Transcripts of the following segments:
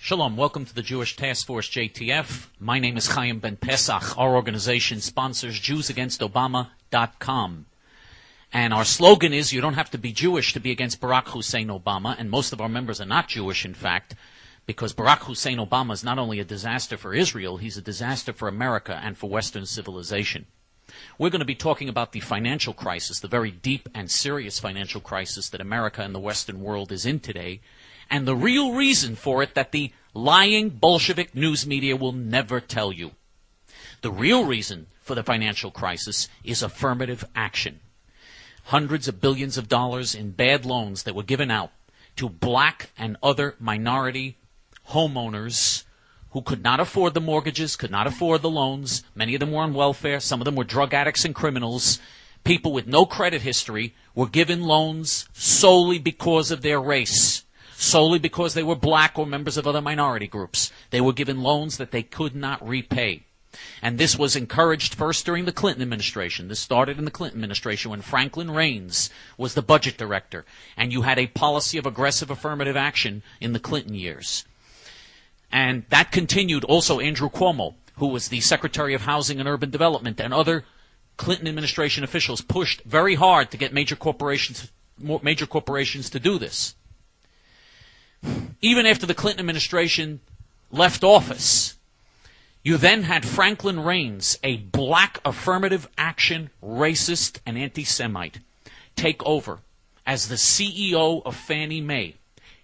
Shalom, welcome to the Jewish Task Force JTF. My name is Chaim Ben Pesach. Our organization sponsors JewsAgainstObama.com. And our slogan is, you don't have to be Jewish to be against Barack Hussein Obama, and most of our members are not Jewish, in fact, because Barack Hussein Obama is not only a disaster for Israel, he's a disaster for America and for Western civilization. We're going to be talking about the financial crisis, the very deep and serious financial crisis that America and the Western world is in today, and the real reason for it that the lying Bolshevik news media will never tell you. The real reason for the financial crisis is affirmative action. Hundreds of billions of dollars in bad loans that were given out to black and other minority homeowners who could not afford the mortgages, could not afford the loans. Many of them were on welfare. Some of them were drug addicts and criminals. People with no credit history were given loans solely because of their race, solely because they were black or members of other minority groups. They were given loans that they could not repay. And this was encouraged first during the Clinton administration. This started in the Clinton administration when Franklin Raines was the budget director. And you had a policy of aggressive affirmative action in the Clinton years. And that continued also Andrew Cuomo, who was the Secretary of Housing and Urban Development, and other Clinton administration officials pushed very hard to get major corporations to do this. Even after the Clinton administration left office, you then had Franklin Raines, a black affirmative action racist and anti-Semite, take over as the CEO of Fannie Mae.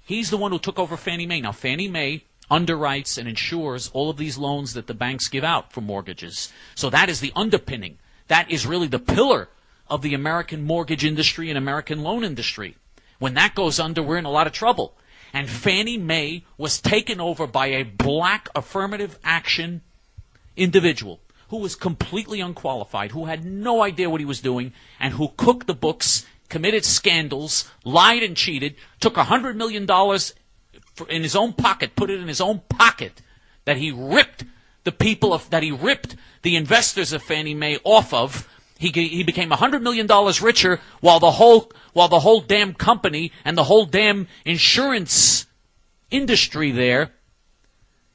He's the one who took over Fannie Mae. Now, Fannie Mae underwrites and insures all of these loans that the banks give out for mortgages. So that is the underpinning. That is really the pillar of the American mortgage industry and American loan industry. When that goes under, we're in a lot of trouble. And Fannie Mae was taken over by a black affirmative action individual who was completely unqualified, who had no idea what he was doing, and who cooked the books, committed scandals, lied and cheated, took $100 million in his own pocket, put it in his own pocket, that he ripped the investors of Fannie Mae off of. He became $100 million richer while the whole damn company and the whole damn insurance industry there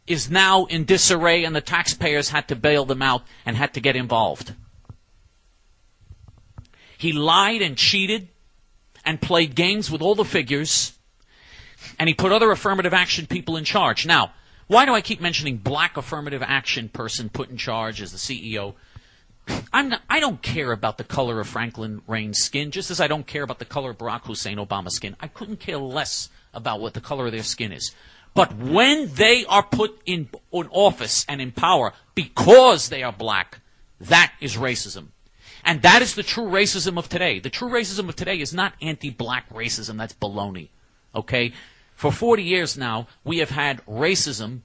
is now in disarray, and the taxpayers had to bail them out and had to get involved. He lied and cheated and played games with all the figures, and he put other affirmative action people in charge. Now, why do I keep mentioning black affirmative action person put in charge as the CEO? I don't care about the color of Franklin Raines' skin, just as I don't care about the color of Barack Hussein Obama's skin. I couldn't care less about what the color of their skin is. But when they are put in office and in power because they are black, that is racism. And that is the true racism of today. The true racism of today is not anti-black racism. That's baloney. Okay? For 40 years now, we have had racism,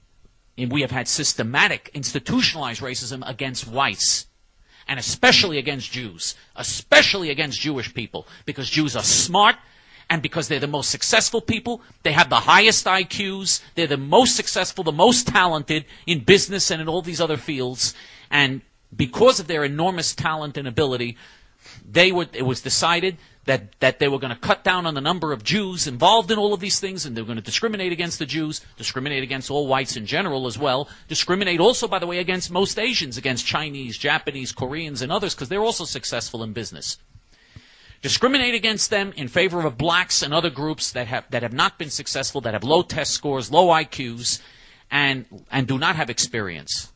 and we have had systematic, institutionalized racism against whites. And especially against Jews, especially against Jewish people, because Jews are smart, and because they're the most successful people, they have the highest IQs, they're the most successful, the most talented in business and in all these other fields, and because of their enormous talent and ability, it was decided that they were going to cut down on the number of Jews involved in all of these things, and they were going to discriminate against the Jews, discriminate against all whites in general as well, discriminate also, by the way, against most Asians, against Chinese, Japanese, Koreans, and others, because they're also successful in business. Discriminate against them in favor of blacks and other groups that have not been successful, that have low test scores, low IQs, and do not have experience.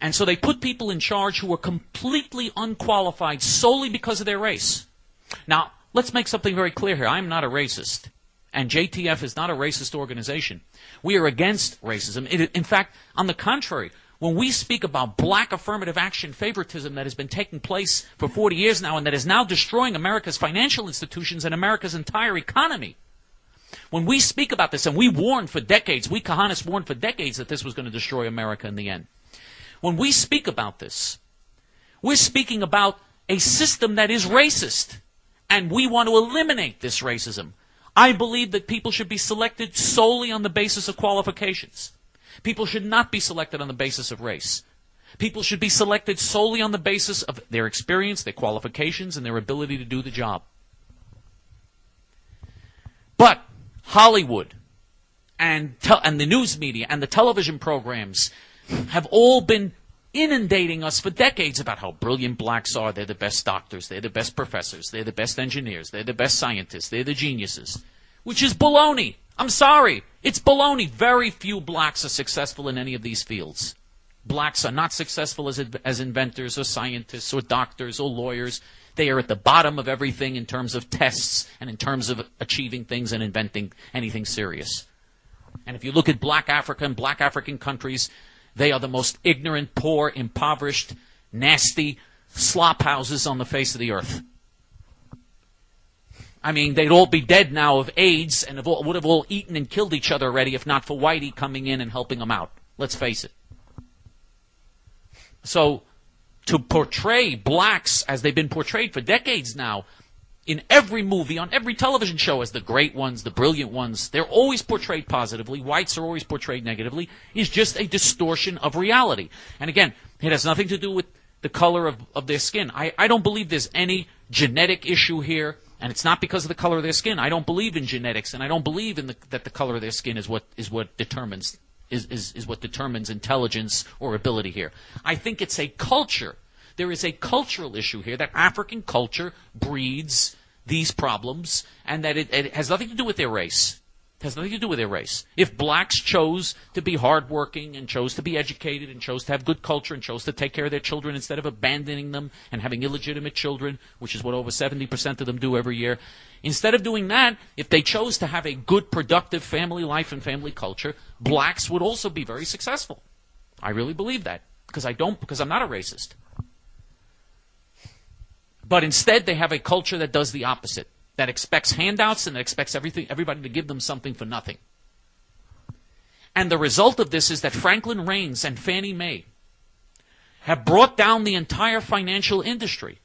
And so they put people in charge who were completely unqualified solely because of their race. Now, let's make something very clear here. I am not a racist, and JTF is not a racist organization. We are against racism. In fact, on the contrary, when we speak about black affirmative action favoritism that has been taking place for 40 years now and that is now destroying America's financial institutions and America's entire economy, when we speak about this, and we warned for decades, we Kahanis warned for decades that this was going to destroy America in the end. When we speak about this, we're speaking about a system that is racist, and we want to eliminate this racism. I believe that people should be selected solely on the basis of qualifications. People should not be selected on the basis of race. People should be selected solely on the basis of their experience, their qualifications, and their ability to do the job. But Hollywood, and the news media and the television programs have all been inundating us for decades about how brilliant blacks are. They're the best doctors. They're the best professors. They're the best engineers. They're the best scientists. They're the geniuses, which is baloney. I'm sorry. It's baloney. Very few blacks are successful in any of these fields. Blacks are not successful as inventors or scientists or doctors or lawyers. They are at the bottom of everything in terms of tests and in terms of achieving things and inventing anything serious. And if you look at black Africa and black African countries, they are the most ignorant, poor, impoverished, nasty slop houses on the face of the earth. I mean, they'd all be dead now of AIDS and would have all eaten and killed each other already if not for Whitey coming in and helping them out. Let's face it. So, to portray blacks as they've been portrayed for decades now, in every movie, on every television show, as the great ones, the brilliant ones, they're always portrayed positively. Whites are always portrayed negatively. Is just a distortion of reality. And again, it has nothing to do with the color of their skin. I don't believe there's any genetic issue here, and it's not because of the color of their skin. I don't believe in genetics, and I don't believe in that the color of their skin is what determines intelligence or ability here. I think it's a culture. There is a cultural issue here that African culture breeds these problems, and that it has nothing to do with their race. It has nothing to do with their race. If blacks chose to be hardworking and chose to be educated and chose to have good culture and chose to take care of their children instead of abandoning them and having illegitimate children, which is what over 70% of them do every year, instead of doing that, if they chose to have a good, productive family life and family culture, blacks would also be very successful. I really believe that because I'm not a racist. But instead, they have a culture that does the opposite, that expects handouts and that expects everybody to give them something for nothing. And the result of this is that Franklin Raines and Fannie Mae have brought down the entire financial industry.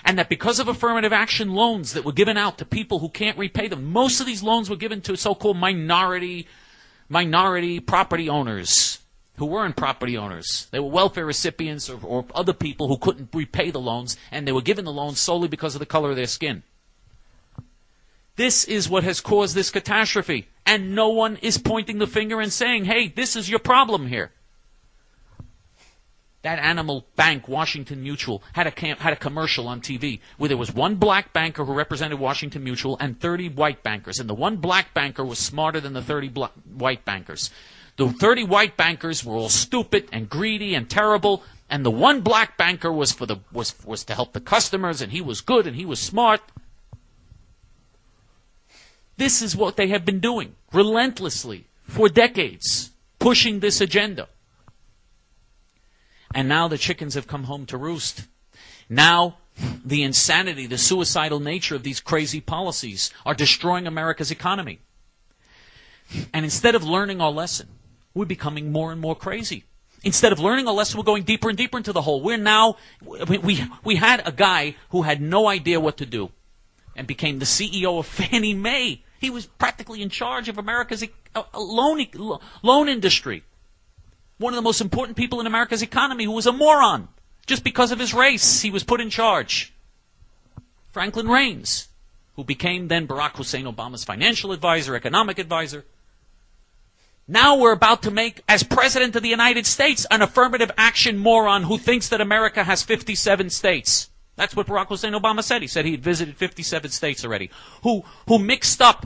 And that because of affirmative action loans that were given out to people who can't repay them, most of these loans were given to so-called minority property owners who weren't property owners. They were welfare recipients or other people who couldn't repay the loans, and they were given the loans solely because of the color of their skin. This is what has caused this catastrophe, and no one is pointing the finger and saying, hey, this is your problem here. That animal bank, Washington Mutual, had a commercial on TV where there was one black banker who represented Washington Mutual and 30 white bankers, and the one black banker was smarter than the 30 white bankers. The 30 white bankers were all stupid and greedy and terrible, and the one black banker was to help the customers, and he was good and he was smart. This is what they have been doing relentlessly for decades, pushing this agenda. And now the chickens have come home to roost. Now the insanity, the suicidal nature of these crazy policies are destroying America's economy. And instead of learning our lesson, we're becoming more and more crazy. Instead of learning our lesson, we're going deeper and deeper into the hole. We had a guy who had no idea what to do and became the CEO of Fannie Mae. He was practically in charge of America's loan industry. One of the most important people in America's economy who was a moron. Just because of his race, he was put in charge. Franklin Raines, who became then Barack Hussein Obama's financial advisor, economic advisor. Now we're about to make, as President of the United States, an affirmative action moron who thinks that America has 57 states. That's what Barack Hussein Obama said. He said he had visited 57 states already. Who mixed up,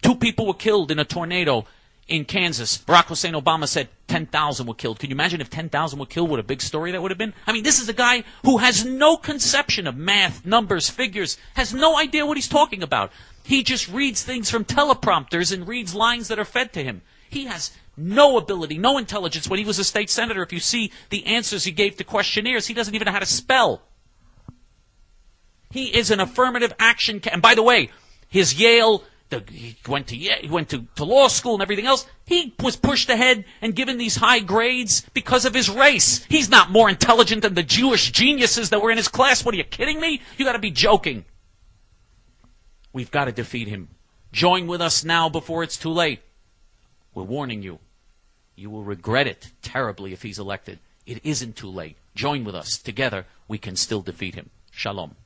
2 people were killed in a tornado in Kansas. Barack Hussein Obama said 10,000 were killed. Can you imagine if 10,000 were killed, what a big story that would have been? I mean, this is a guy who has no conception of math, numbers, figures, has no idea what he's talking about. He just reads things from teleprompters and reads lines that are fed to him. He has no ability, no intelligence. When he was a state senator, if you see the answers he gave to questionnaires, he doesn't even know how to spell. He is an affirmative action. And by the way, his Yale, he went to law school and everything else. He was pushed ahead and given these high grades because of his race. He's not more intelligent than the Jewish geniuses that were in his class. What, are you kidding me? You got to be joking. We've got to defeat him. Join with us now before it's too late. We're warning you. You will regret it terribly if he's elected. It isn't too late. Join with us. Together, we can still defeat him. Shalom.